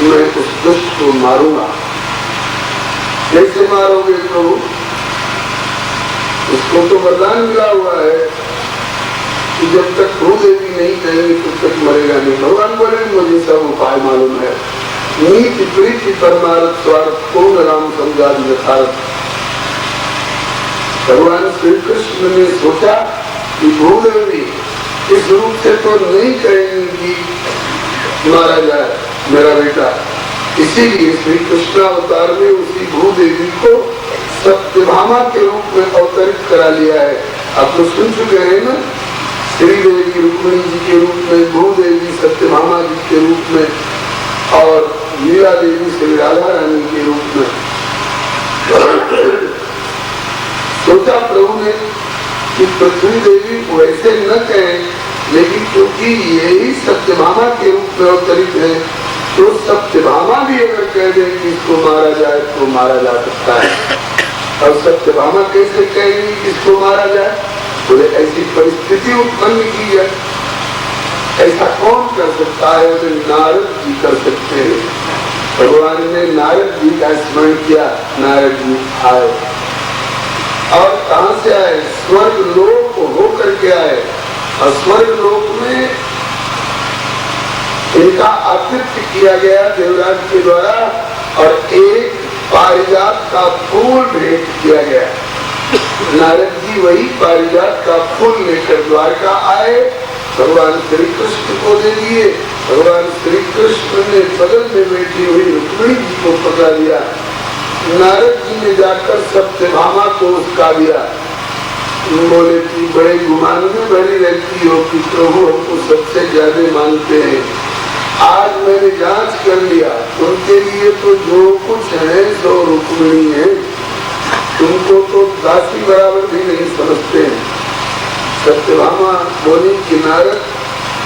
मैं उस दुष्ट को मारूंगा। कैसे मारोगे प्रभु? उसको तो वरदान मिला हुआ है कि जब तक भूदेवी नहीं कहेंगे तब तक मरेगा नहीं। भगवान बोले, मुझे सब उपाय मालूम है। नीति प्रीति परमार्थ स्वार्थ पूर्ण राम संजात यथार्थ। भगवान श्री कृष्ण ने सोचा कि भूदेवी इस रूप से तो नहीं कहेंगे कि मारा जाए मेरा बेटा, इसीलिए श्री कृष्ण अवतार में उसी भूदेवी को सत्यभामा के रूप में अवतरित करा लिया है। आप तो सुन चुके हैं ना, श्री देवी रुक्मिणी जी के रूप में, भूदेवी सत्यभामा जी के रूप में और लीला देवी श्री राधा रानी के रूप में। सोचा प्रभु ने कि पृथ्वी देवी वैसे न कहे, लेकिन क्योंकि यही सत्यभामा के रूप में अवतरित है तो सत्यभामा भी अगर कह दे कि इसको मारा जाए तो मारा जा सकता है। और सत्यभामा कैसे कहेगी कि इसको मारा जाए? बोले ऐसी परिस्थिति उत्पन्न की जाए। ऐसा कौन कर सकता है? तो नारद जी कर सकते हैं। भगवान ने नारद जी का स्मरण किया। नारद जी आए और कहां से आए? स्वर्ग लोक होकर के आए। और स्वर्ग लोक में इनका आतिथ्य किया गया देवराज के द्वारा और एक पारिजात का फूल भेंट किया गया। नारद जी वही पारिजात का फूल लेकर द्वारका आए, भगवान श्री कृष्ण को दे दिए। भगवान श्री कृष्ण ने बगल में बैठी हुई रुक्मिणी जी को पकड़ा दिया। नारद जी ने जाकर सत्यभामा को उसका दिया। बोले कि बड़े गुमान में भरी रहती हो कि प्रभु हमको सबसे ज्यादा मानते हैं, आज मैंने जांच कर लिया, उनके लिए तो जो कुछ है सो रुक्मिणी है, तुमको तो दासी बराबर भी नहीं समझते हैं। सत्यभामा बोली कि नारद,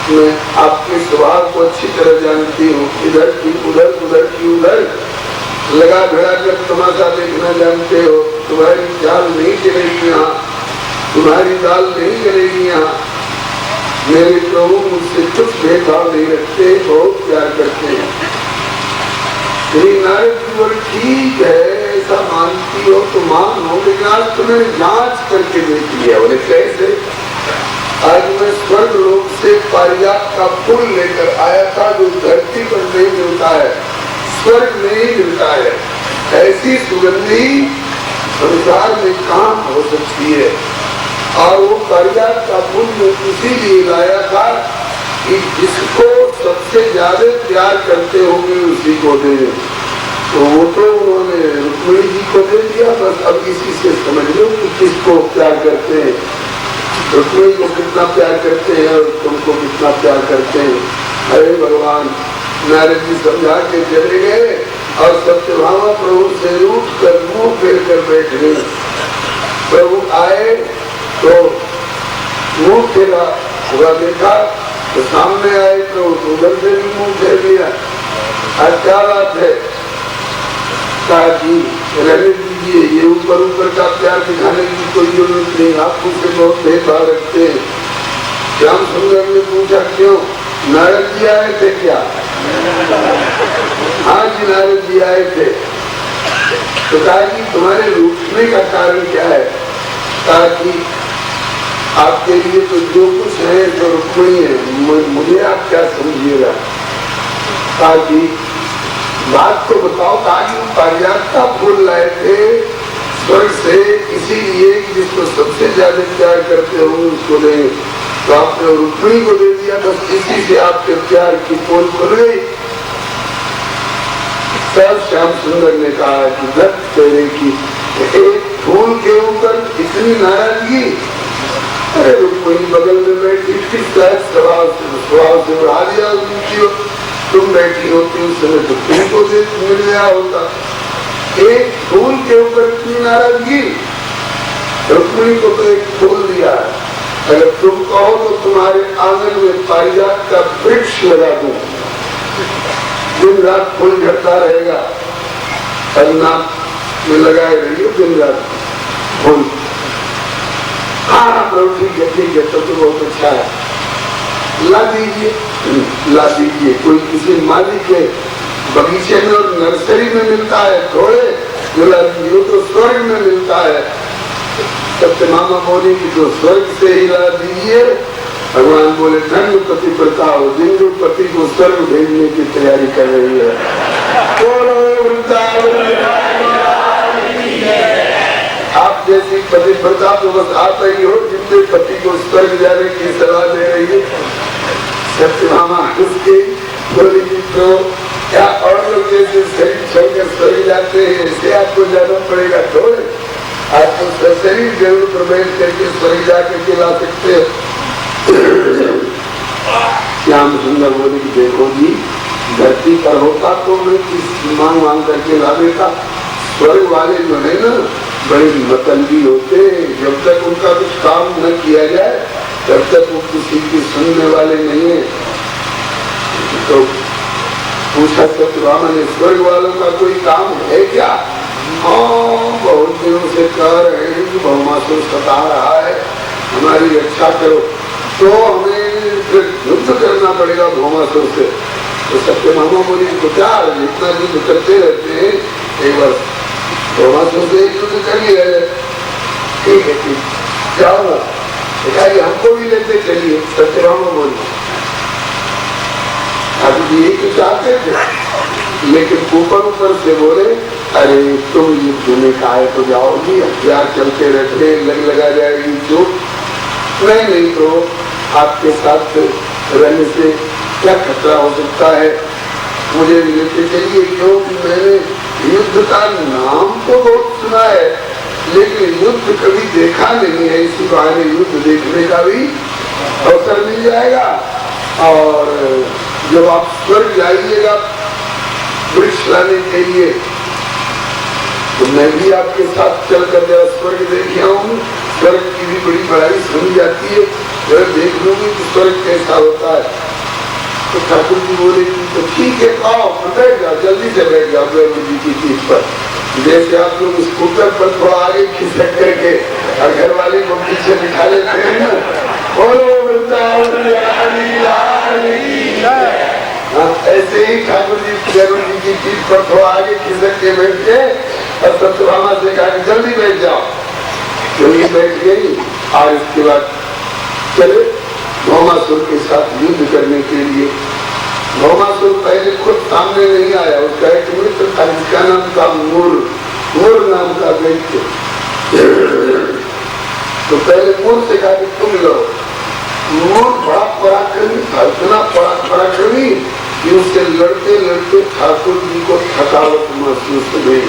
मैं आपके स्वभाव को अच्छी तरह जानती हूँ, इधर की उधर, उधर की उधर, लगा भिड़ा कर तमाशा देखना जानते हो, तुम्हारी चाल नहीं चलेगी यहाँ, तुम्हारी दाल नहीं चलेगी यहाँ। मेरे प्रभु मुझसे कुछ भेदभाव नहीं रखते, बहुत प्यार करते हैं। श्री नारद जी बोले ठीक है, ऐसा मानती हो तो मानो, लेकिन आज तुमने जांच करके देख लिया। बोले कैसे? आज मैं स्वर्ग लोक से पारिजात का फूल लेकर आया था, जो धरती पर नहीं मिलता है, स्वर्ग में ही मिलता है। ऐसी सुगंधी संसार में कहाँ हो सकती है? और वो पारिजात का फूल मैं इसीलिए लाया था कि जिसको सबसे ज्यादा प्यार करते होंगे उसी को दे। तो वो तो उन्होंने रुक्मिणी जी को दे दिया। बस अब इसी से समझ लो कि किसको प्यार करते हैं, रुक्मिणी को कितना प्यार करते हैं और तुमको कितना प्यार करते हैं। अरे भगवान, नारद जी समझा के चले गए और सत्यभामा प्रभु से रूठ कर मुंह फेर कर बैठ गए। प्रभु आए तो मुंह फेरा हुआ देखा तो सामने आए तो उधर से भी मुंह फेर लिया। आज क्या बात है? कहा कि रहने दीजिए, ये ऊपर ऊपर का प्यार दिखाने की कोई जरूरत नहीं, आप मुझसे बहुत भेदभाव रखते हैं। श्याम सुंदर ने पूछा क्यों? नारद जी आए थे क्या? हाँ जी, नारद जी आए थे। तो कहा कि तुम्हारे रूठने का कारण क्या है? कहा कि आपके लिए तो जो कुछ है तो रुक्मिणी है, मुझे आप क्या समझिएगा? कहा कि बात तो बताओ। कहा कि पारिजात का फूल लाए थे स्वर्ग से, इसीलिए जिसको सबसे ज्यादा प्यार करते हो उसको दे, तो आपने रुक्मिणी को दे दिया। बस इसी से आपके प्यार की पोल खुल गई। तब श्याम सुंदर ने कहा कि दत्त तेरे की एक फूल के ऊपर इतनी नाराजगी। अरे रुक्मिणी बगल में बैठी थी, स्वभाव से उड़ा दिया उनकी। तुम बैठी होती उस समय तो तुमको मिल गया होता। एक फूल के ऊपर इतनी नाराजगी। रुक्मिणी को तो एक फूल दिया, अगर तुम कहो तो तुम्हारे आंगन में पारिजात का वृक्ष लगा दूं, दिन रात फूल झड़ता रहेगा, अन्नाथ में लगाए रहिए दिन रात फूल। हाँ प्रभु ठीक है, तो बहुत अच्छा है, ला दीजिए। ला दीजिए। कोई किसी मालिक के बगीचे में और नर्सरी में मिलता है थोड़े, जो ला दीजिए, तो स्वर्ग में मिलता है। सत्यभामा बोली कि तो स्वर्ग से ही ला दीजिए। भगवान बोले धन्य पतिव्रता हो, जिन जो पति को स्वर्ग भेजने की तैयारी कर रही है। आप जैसी पतिव्रता तो बस आप ही हो, जिनके पति को स्वर्ग जाने की सलाह दे रही है। सत्यभामा उसके बोली तो क्या और लोग जैसे शरीर छोड़कर स्वर्ग जाते हैं, इससे आपको जाना पड़ेगा थोड़े। आपको शरीर जरूर प्रवेश करके स्वर्ग जाकर के ला सकते हो। श्याम सुंदर बोली कि देखो जी, धरती पर होता तो मैं किस मांग मांग करके ला देता। स्वर्ग वाले जो है ना, बड़े मतलबी होते, जब तक उनका कुछ काम न किया जाए तब तक वो किसी की सुनने वाले नहीं है। तो पूछा सत्यभामा ने, स्वर्ग वालों का कोई काम है क्या? हाँ, बहुत दिनों से कह रहे हैं कि भौमासुर सता रहा है, हमारी रक्षा करो। तो हमें फिर युद्ध करना पड़ेगा भौमासुर से। तो सत्यभामा बोली तो क्या, इतना युद्ध करते रहते हैं, एक बार भौमासुर से युद्ध कर ही रहे। ठीक है, ठीक जाओ ना, हमको भी लेते चलिए। सत्यभामा बोली अभी यही तो चाहते थे, लेकिन ऊपर से बोले अरे तुम युद्ध में काहे तो जाओगी, हथियार चलते रहते, लगा जाएगी चोट। नहीं तो आपके साथ रहने से क्या खतरा हो सकता है, मुझे लेते चलिए। क्योंकि मैंने युद्ध का नाम तो बहुत सुना है, लेकिन युद्ध कभी देखा नहीं है। इसी बहाने युद्ध देखने का भी अवसर मिल जाएगा और जब आप स्वर्ग जाइएगा वृक्ष लाने के लिए, तो मैं भी आपके साथ चल कर जरा स्वर्ग देख आऊं। स्वर्ग की भी बड़ी बड़ाई सुनी जाती है, जरा देख लूंगी कि स्वर्ग कैसा होता है। तो ठाकुर जी बोले कि तो ठीक है, आओ बैठ जाओ, जल्दी से बैठ जाओ गरुड़ जी की पीठ पर। जैसे आप लोग स्कूटर पर थोड़ा आगे खिसक करके और घर वाले को पीछे बिठा लेते हैं ना, ऐसे ही ठाकुर जी गरुड़ जी की पीठ पर थोड़ा आगे खिसक के बैठ के और सत्यभामा से कहा कि जल्दी बैठ जाओ। जल्दी बैठ गई और इसके बाद चले भौमासुर के साथ युद्ध करने के लिए। भौमासुर पहले खुद सामने नहीं आया, उसका एक मित्र था जिसका नाम था मूर नाम का दैत्य। तो पहले मूर से कहा कि तुम लड़ो। मूर बड़ा पराक्रमी था, इतना पराक्रमी कि उससे लड़ते लड़ते ठाकुर जी को थकावट महसूस हुई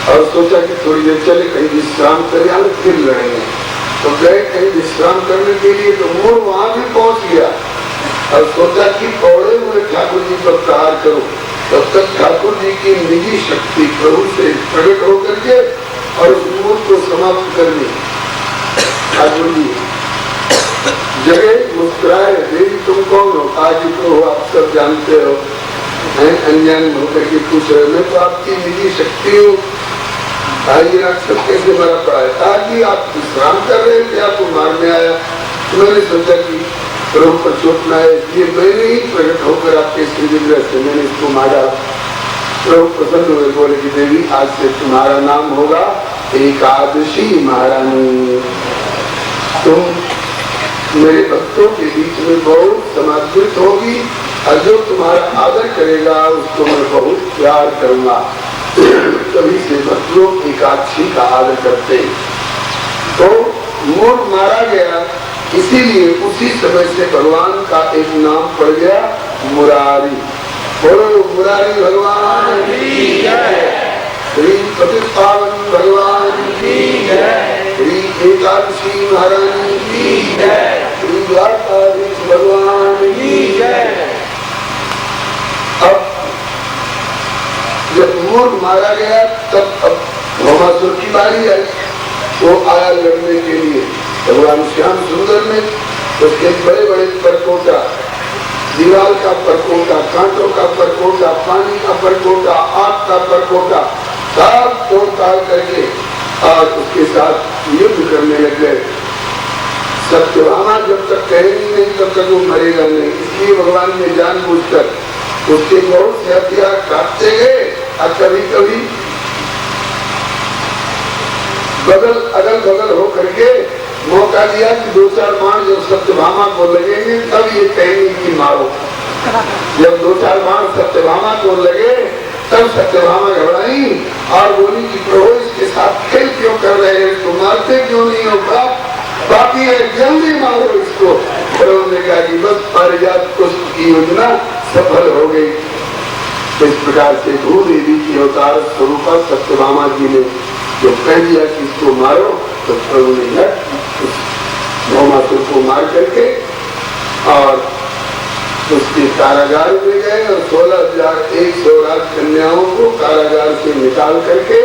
और सोचा कि थोड़ी देर चले कहीं विश्राम कर आए फिर लड़ेंगे। तो गए कहीं विश्राम करने के लिए, तो मूर वहां भी पहुंच गया और सोचा कि पौड़े हुए ठाकुर जी पर प्रहार करो। तब तक ठाकुर जी की निजी शक्ति प्रभु से प्रकट होकर के और उस मूर को समाप्त कर दी। ठाकुर जी जगह मुस्कुराए, देवी तुम कौन हो? आज तो आप सब जानते हो, अनजान होकर के पूछ रहे, मैं तो आपकी निजी शक्ति हूँ। आइए राक्षस कैसे मरा पड़ा है? ताकि आप विश्राम कर रहे थे, आपको मारने आया। तो मैंने सोचा कि प्रभु पर चोट न आए, इसलिए मैंने ही प्रकट होकर आपके श्री विग्रह से मैंने इसको मारा। प्रभु प्रसन्न हुए, बोले कि देवी आज से तुम्हारा नाम होगा एकादशी महारानी। तुम मेरे भक्तों के बीच में बहुत समादृत होगी और जो तुम्हारा आदर करेगा उसको मैं बहुत प्यार करूंगा। तभी से भक्त लोग एकादशी का आदर करते। तो मूर मारा गया, इसीलिए उसी समय से भगवान का एक नाम पड़ गया मुरारी। बोलो मुरारी भगवान की जय, श्री पतितपावन भगवान की जय, श्री एकादशी महारानी की जय, श्री द्वारकाधीश भगवान की जय। अब जब मूर मारा गया तब अब भौमासुर की बारी आई। वो आया लड़ने के लिए। भगवान श्याम सुंदर ने उसके बड़े बड़े परकोटा, दीवार का परकोटा, कांटों का परकोटा, पानी का परकोटा, आग का परकोटा सब तोड़ ताड़ करके और उसके साथ युद्ध करने लग गए। सत्यभामा जब तक कहेगी नहीं तब तक वो मरेगा नहीं, इसलिए भगवान ने जानबूझकर उसके बहुत से हथियार काटते गए और कभी कभी अगल बगल हो करके मौका दिया कि दो चार बाण जब सत्यभामा को लगेंगे तब ये कहेंगे कि मारो। जब दो चार बाण सत्यभामा को लगे तब सत्यभामा घबराई और बोली कि प्रभु इसके साथ खेल क्यों कर रहे हैं, इसको मारते क्यों नहीं हो? बाकी है, जल्दी मारो इसको। प्रभु ने कहा कि बस पारिजात पुष्प की योजना सफल हो गई। इस प्रकार से भूदेवी की अवतार स्वरूपा सत्यभामा जी ने जो कह दिया कि इसको मारो, तो प्रभु ने भौमासुर को मार करके और उसके कारागार में गए और 16,100 राजकन्याओं को कारागार से निकाल करके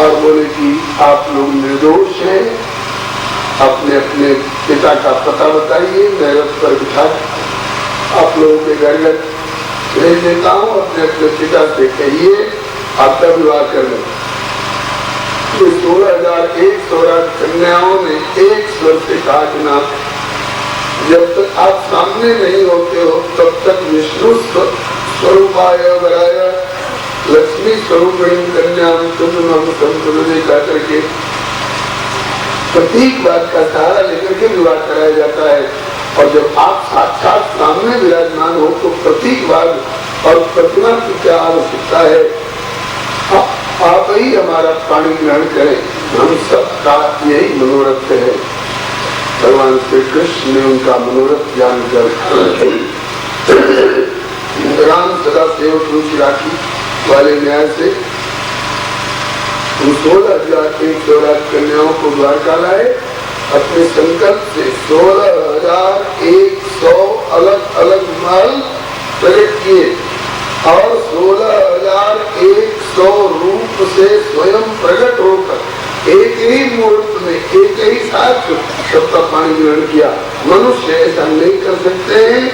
और बोले कि आप लोग निर्दोष हैं, अपने अपने पिता का पता बताइए, मैं रथ पर बिठा आप लोगों के घर भेज देता हूँ। अपने अपने पिता से कहिए आपका विवाह कर लो। 16,100 राजकन्याओं ने एक स्वर से कहा कि ना, जब तक आप सामने नहीं होते हो तब तक विष्णु स्वरूपाय वराय लक्ष्मी स्वरूप कन्या कह करके प्रतीक बात का सहारा लेकर के विवाह कराया जाता है। और जब आप साक्षात सामने विराजमान हो तो प्रतीकवाद और प्रतिमा की क्या आवश्यकता है? आप ही हमारा पानी ग्रहण करें, हम सबका यही मनोरथ है। भगवान श्री कृष्ण ने उनका मनोरथ जानकर राम सदा सेवक रुचि राखी वाले न्याय से उन 16,100 राजकन्याओं को द्वारका लाए अपने संकल्प से 16,100 अलग अलग महल प्रकट किए और 16,100 रूप से स्वयं प्रकट होकर एक ही मुहूर्त में एक ही साथ सबका पानी ग्रहण किया। मनुष्य ऐसा नहीं कर सकते हैं।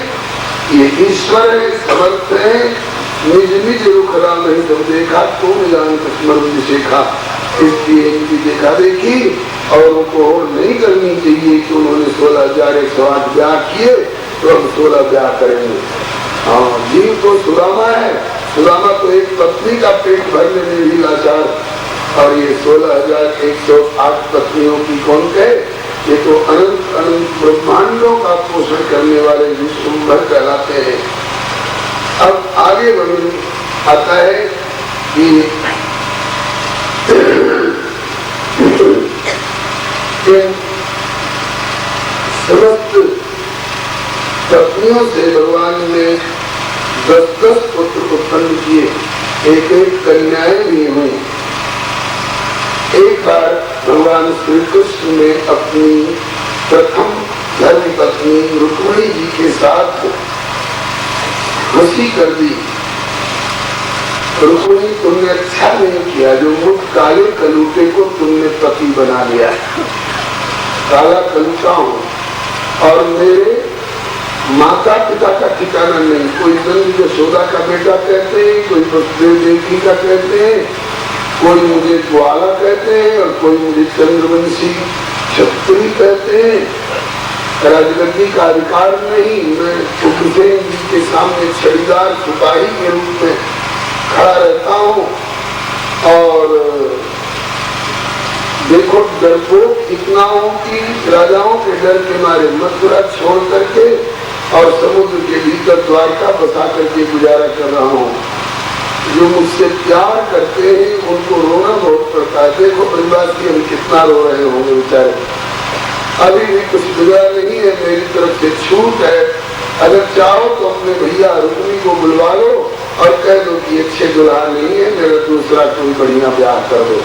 ये ईश्वर है, समर्थ है। निज निज रुख राम नहीं सब देखा तो जान कस्मर देखा। इसलिए इनकी देखा देखी और उनको और नहीं करनी चाहिए कि उन्होंने 16,108 ब्याह किए तो हम 16 ब्याह करेंगे। हाँ, जीव तो सुदामा है। सुदामा तो एक पत्नी का पेट भरने में भी लाचार, और ये 16,108 पत्नियों की कौन कहे? ये तो अनंत अनंत ब्रह्मांडों का पोषण करने वाले विश्वभर कहलाते हैं। अब आगे वर्णन आता है कि समस्त पत्नियों से भगवान ने 10-10 पुत्र उत्पन्न किए, एक एक कन्याएं भी हुई। एक बार भगवान श्री कृष्ण ने अपनी प्रथम धर्म पत्नी रुक्मिणी जी के साथ हंसी कर दी। रुक्मिणी, तुमने अच्छा नहीं किया जो मुझ काले कलूटे को तुमने पति बना लिया। काला कलूटा हूँ और मेरे माता पिता का ठिकाना नहीं। कोई नंद यशोदा का बेटा कहते हैं, कोई वसुदेव देवकी का कहते हैं, कोई मुझे ग्वाला कहते हैं और कोई मुझे चंद्रवंशी क्षत्रिय कहते हैं। राजगद्दी का अधिकार नहीं। मैं उग्रसेन जी के सामने छड़ीदार सिपाही के रूप में खड़ा रहता हूँ। और देखो, डरपोक इतना हूँ कि राजाओं के डर के मारे मथुरा छोड़ करके और समुद्र के भीतर द्वारका बसा करके गुजारा कर रहा हूँ। जो मुझसे प्यार करते हैं उनको रोना बहुत पड़ता है। देखो ब्रजवासी हम कितना रो रहे होंगे बेचारे। अभी भी कुछ बिगड़ा नहीं है, मेरी तरफ से छूट है। अगर चाहो तो अपने भैया रुक्मिणी को बुलवा लो और कह दो कि अच्छे दुल्हा नहीं है, मेरा दूसरा कोई बढ़िया ब्याह कर दो।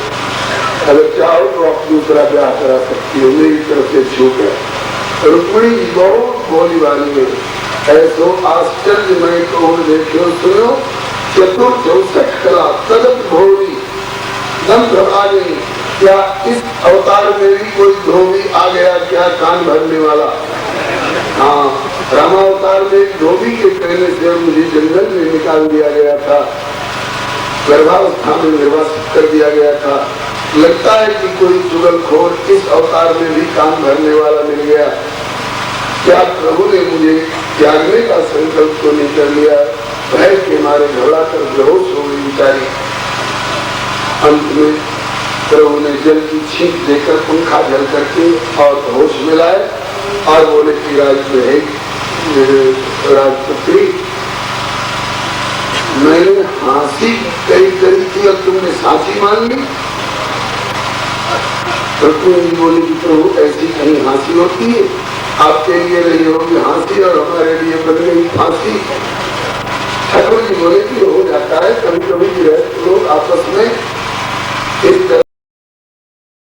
अगर चाहो तो आप दूसरा ब्याह करा सकती हो, मेरी तरफ से छूट है। रुक्मिणी जी बहुत भोली वाली है। ऐसो आश्चर्य मैं तो देखो सुनो, 64 कला तदत भोरी दम घबरा गई। क्या इस अवतार में भी कोई धोबी आ गया क्या, कान भरने वाला? हाँ, रामावतार में धोबी के कहने से मुझे जंगल में निकाल दिया गया था, गर्भावस्था में निर्वासित कर दिया गया था। लगता है कि कोई चुगलखोर इस अवतार में भी कान भरने वाला मिल गया। क्या प्रभु ने मुझे त्यागने का संकल्प तो नहीं कर लिया? भय के मारे घबरा कर बेहोश हो गई बेचारी। अंत में प्रभु ने जल की छींक देकर पंखा जल करके और होश मिलाए और बोले कि राजपुत्री, मैंने हाँसी कई करी थी और तुमने साची मान ली। रुक्मिणी बोली कि प्रभु ऐसी कहीं हाँसी होती है? आपके लिए रही होगी हाँसी और हमारे लिए बन गई फांसी। ठाकुर जी बोले कि हो जाता है कभी कभी लोग आपस में इस तरह